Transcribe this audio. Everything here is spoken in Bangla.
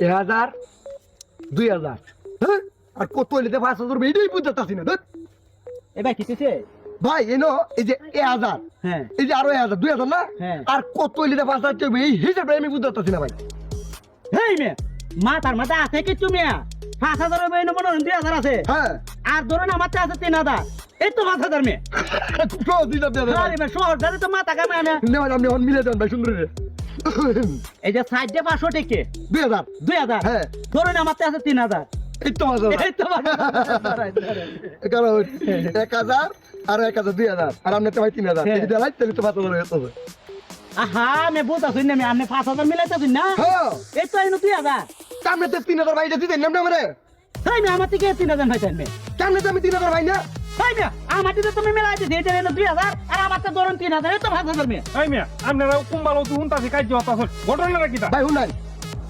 1000 2000 হ্যাঁ আর কত হইলে 5000 এইটাই বুঝতাছি না ধর এবার কি কইছে ভাই এনো এই যে 1000 হ্যাঁ এই যে আরো 1000 2000 না হ্যাঁ। আর কত হইলে 5000 চাইবে এই হিসাবে আমি বুঝতাছি না ভাই হেই মে মাথার মাথা আছে কি তুমি 5000 মনে মনে 2000 আছে হ্যাঁ আর ধরুন আমার তো আছে 3000 এই তো 5000 মে সহজ হিসাব দেন ভাই আরে ভাই শহর ধরে তো মাথা কামে না নেওয়া আপনি অন মিলে দেন ভাই সুন্দর রে এই যে সাইড দিয়ে 500 টিকে 2000 2000 হ্যাঁ ধরুন আমার তো আছে 3000 এই তো মাঝে এই তো কারণ 1000 আর 1000 2000 আর আপনি তো ভাই 3000 এই যে লাইট তাহলে তো 5000 হয়ে যাবে আহা আমি বুঝতাছি না আমি আপনি 5000 মিলাইতাছি না হ্যাঁ এই তো এনো 2000 সামনে তো 3000 ভাই দিতেন না আমারে তাই না আমার থেকে 3000 ভাইছেন মে সামনে তো আমি 3000 ভাই না তাই না আমার থেকে তুমি মিলাইতেছি এটা এনো 2000 আর আমার তো ধরুন 3000 এই তো 5000 মে এই মিয়া আপনারা কুম্বালো তো হুনতাছি কাজ হতাছ ঘটনাটা কি তা ভাই শুনান